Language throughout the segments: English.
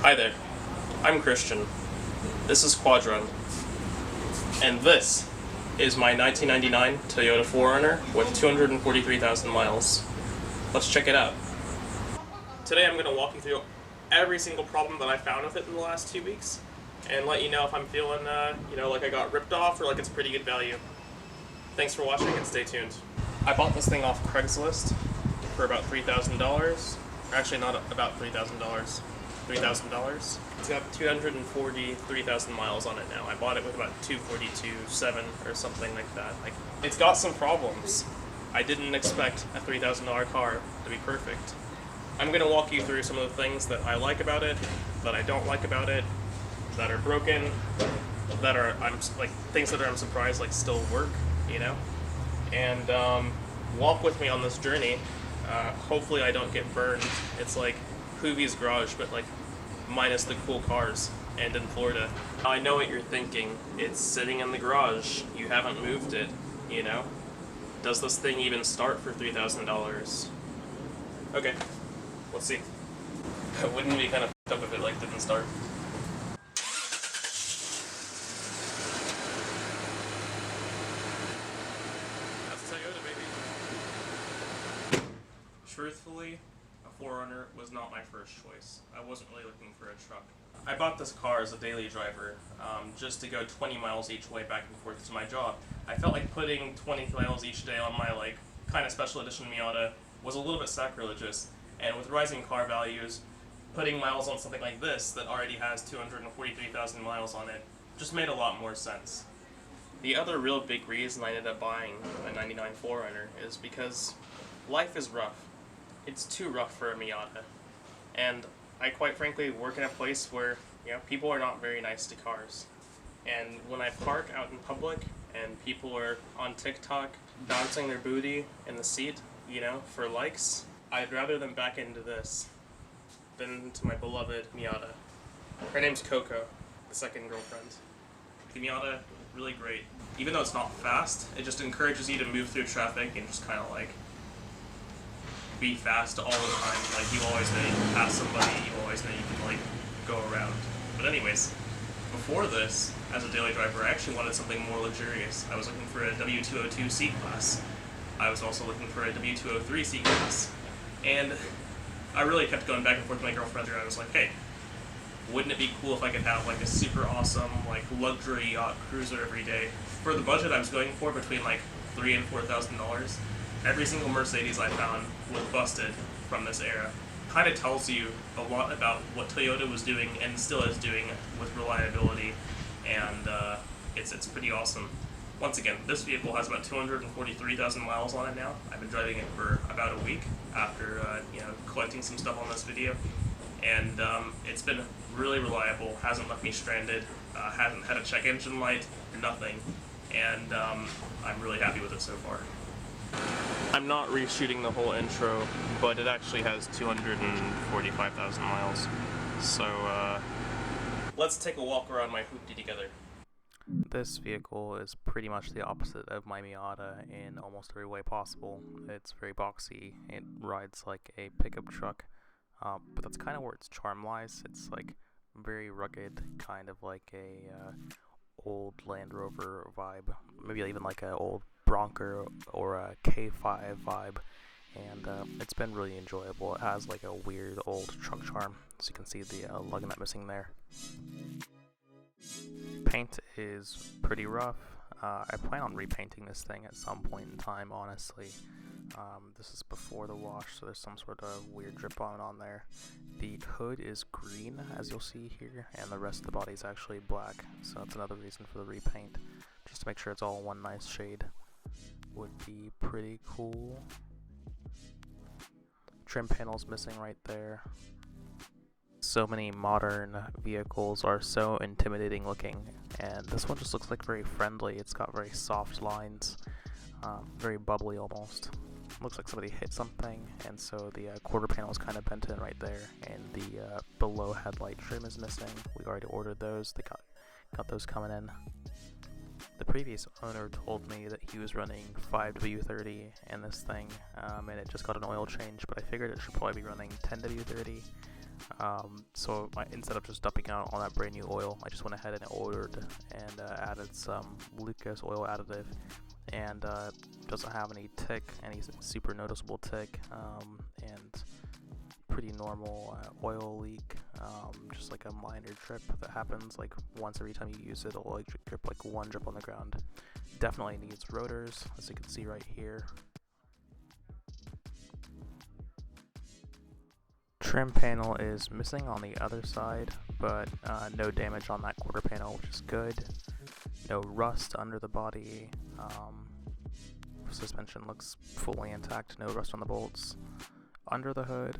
Hi there, I'm Christian. This is 4Runner, and this is my 1999 Toyota 4Runner with 243,000 miles. Let's check it out. Today I'm going to walk you through every single problem that I found with it in the last 2 weeks, and let you know if I'm feeling, like I got ripped off or like it's pretty good value. Thanks for watching and stay tuned. I bought this thing off Craigslist for about $3,000. Actually, not about $3,000. $3,000. It's got 243,000 miles on it now. I bought it with about 242.7 or something like that. Like, it's got some problems. I didn't expect a $3,000 car to be perfect. I'm gonna walk you through some of the things that I like about it, that I don't like about it, that are broken, that are things that I'm surprised still work, and walk with me on this journey. Hopefully I don't get burned. It's like Hoovie's garage, but minus the cool cars, and in Florida. I know what you're thinking. It's sitting in the garage. You haven't moved it, Does this thing even start for $3,000? Okay, let's see. Wouldn't it be kind of f***ed up if it didn't start? That's Toyota, baby. Truthfully, a 4Runner was not my first choice. I wasn't really looking for a truck. I bought this car as a daily driver, just to go 20 miles each way back and forth to my job. I felt like putting 20 miles each day on my kind of special edition Miata was a little bit sacrilegious, and with rising car values, putting miles on something like this that already has 243,000 miles on it just made a lot more sense. The other real big reason I ended up buying a 99 4Runner is because life is rough. It's too rough for a Miata. And I quite frankly work in a place where, people are not very nice to cars. And when I park out in public and people are on TikTok bouncing their booty in the seat, for likes, I'd rather them back into this than to my beloved Miata. Her name's Coco, the second girlfriend. The Miata, really great. Even though it's not fast, it just encourages you to move through traffic and just kind of be fast all the time. You always know you can pass somebody, you always know you can go around. But anyways, before this, as a daily driver, I actually wanted something more luxurious. I was looking for a W202 C-Class. I was also looking for a W203 C-Class. And I really kept going back and forth with my girlfriend. I was like, hey, wouldn't it be cool if I could have a super awesome luxury yacht cruiser every day? For the budget I was going for, between $3,000 and $4,000, every single Mercedes I found was busted from this era. Kind of tells you a lot about what Toyota was doing and still is doing with reliability, and it's pretty awesome. Once again, this vehicle has about 243,000 miles on it now. I've been driving it for about a week after collecting some stuff on this video, and it's been really reliable. Hasn't left me stranded. Hasn't had a check engine light. Nothing, and I'm really happy with it so far. I'm not reshooting the whole intro, but it actually has 245,000 miles. So, let's take a walk around my hoopty together. This vehicle is pretty much the opposite of my Miata in almost every way possible. It's very boxy, it rides like a pickup truck, but that's kind of where its charm lies. It's very rugged, kind of like a old Land Rover vibe, maybe even an old Bronco or a K5 vibe, and it's been really enjoyable. It has a weird old truck charm, so you can see the lug nut missing there. Paint is pretty rough. I plan on repainting this thing at some point in time, honestly. This is before the wash, so there's some sort of weird drip on there. The hood is green, as you'll see here, and the rest of the body is actually black, so that's another reason for the repaint, just to make sure it's all one nice shade. Would be pretty cool. Trim panel's missing right there. So many modern vehicles are so intimidating looking, and this one just looks very friendly. It's got very soft lines, very bubbly almost. Looks like somebody hit something, and so the quarter panel is kind of bent in right there, and the below headlight trim is missing. We already ordered those. They got those coming in. The previous owner told me that he was running 5W30 in this thing, and it just got an oil change, but I figured it should probably be running 10W30. So instead of just dumping out all that brand new oil, I just went ahead and ordered and added some Lucas oil additive, and doesn't have any super noticeable tick, and pretty normal oil leak, just like a minor drip that happens like once every time you use it. It'll like drip like one drip on the ground. Definitely needs rotors, as you can see right here. Trim panel is missing on the other side, but no damage on that quarter panel, which is good. No rust under the body. Suspension looks fully intact, no rust on the bolts. Under the hood,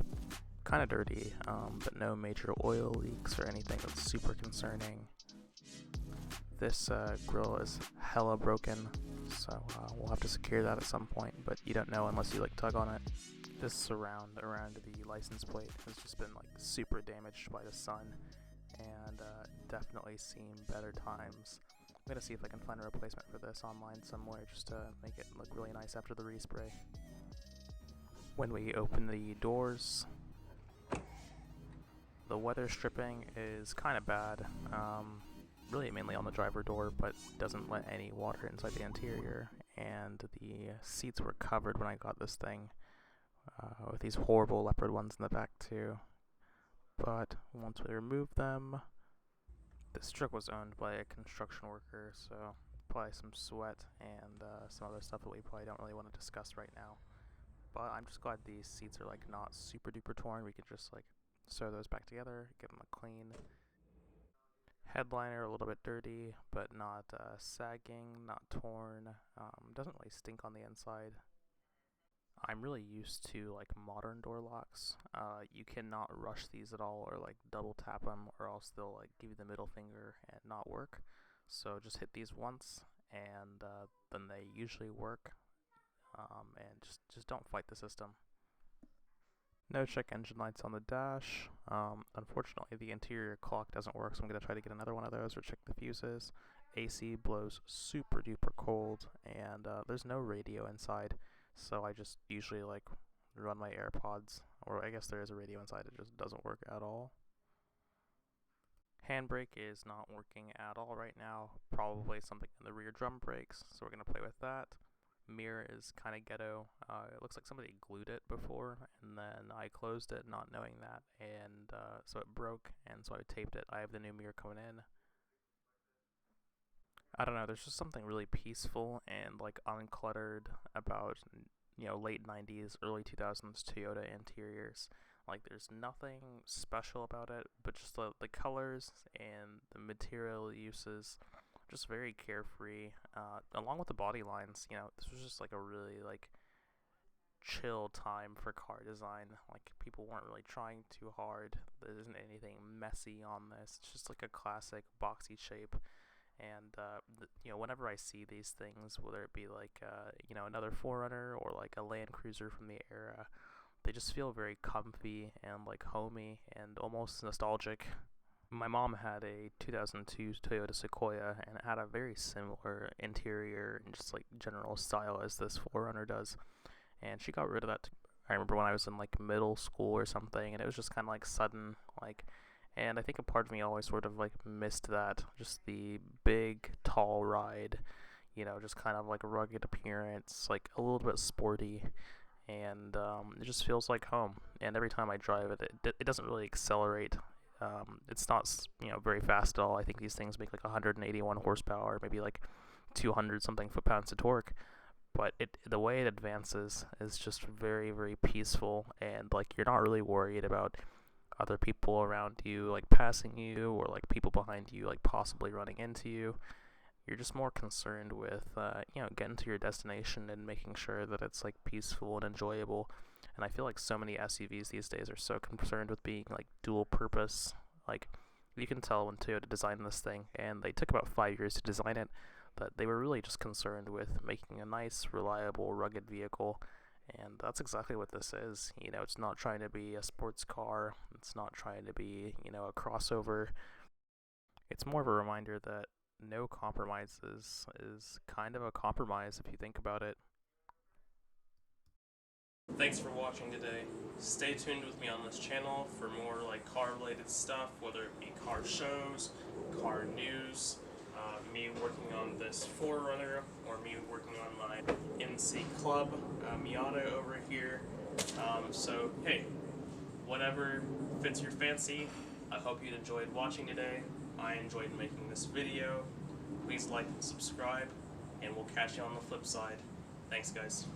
kind of dirty, but no major oil leaks or anything that's super concerning. This grill is hella broken, so we'll have to secure that at some point, but you don't know unless you like tug on it. This surround around the license plate has just been like super damaged by the sun, and definitely seen better times. I'm gonna see if I can find a replacement for this online somewhere just to make it look really nice after the respray. When we open the doors, the weather stripping is kind of bad, really mainly on the driver door, but doesn't let any water inside the interior, and the seats were covered when I got this thing, with these horrible leopard ones in the back too. But once we remove them, this truck was owned by a construction worker, so probably some sweat and some other stuff that we probably don't really want to discuss right now. But I'm just glad these seats are like not super duper torn. We could just like sew those back together, give them a clean. Headliner a little bit dirty, but not sagging, not torn. Doesn't really stink on the inside. I'm really used to like modern door locks. You cannot rush these at all or like double tap them, or else they'll like give you the middle finger and not work. So just hit these once, and then they usually work. And just don't fight the system. No check engine lights on the dash. Unfortunately, the interior clock doesn't work, so I'm going to try to get another one of those or check the fuses. AC blows super duper cold, and there's no radio inside, so I just usually like run my AirPods, or I guess there is a radio inside, it just doesn't work at all. Handbrake is not working at all right now, probably something in the rear drum brakes, so we're going to play with that. Mirror is kind of ghetto. It looks like somebody glued it before, and then I closed it not knowing that, and so it broke, and so I taped it. I have the new mirror coming in. I don't know, there's just something really peaceful and like uncluttered about, late 90s, early 2000s Toyota interiors. Like there's nothing special about it, but just the colors and the material uses, just very carefree, along with the body lines. This was just like a really like chill time for car design. Like people weren't really trying too hard. There isn't anything messy on this. It's just like a classic boxy shape. And whenever I see these things, whether it be like another 4Runner or like a Land Cruiser from the era, they just feel very comfy and like homey and almost nostalgic. My mom had a 2002 Toyota Sequoia, and it had a very similar interior and just like general style as this 4Runner does. And she got rid of that. I remember when I was in like middle school or something, and it was just kind of like sudden, like. And I think a part of me always sort of like missed that, just the big, tall ride, just kind of like a rugged appearance, like a little bit sporty, and it just feels like home. And every time I drive it, it doesn't really accelerate. It's not very fast at all. I think these things make like 181 horsepower, maybe like 200 something foot-pounds of torque. But the way it advances is just very, very peaceful, and like you're not really worried about other people around you like passing you, or like people behind you like possibly running into you. You're just more concerned with getting to your destination and making sure that it's like peaceful and enjoyable. And I feel like so many SUVs these days are so concerned with being like dual purpose. Like you can tell when Toyota designed this thing, and they took about 5 years to design it, that they were really just concerned with making a nice, reliable, rugged vehicle. And that's exactly what this is. It's not trying to be a sports car. It's not trying to be, a crossover. It's more of a reminder that no compromises is kind of a compromise if you think about it. Thanks for watching today. Stay tuned with me on this channel for more like car related stuff, whether it be car shows, car news, me working on this 4Runner, or me working on my NC Club Miata over here. So hey, whatever fits your fancy. I hope you enjoyed watching today. I enjoyed making this video. Please like and subscribe, and we'll catch you on the flip side. Thanks guys.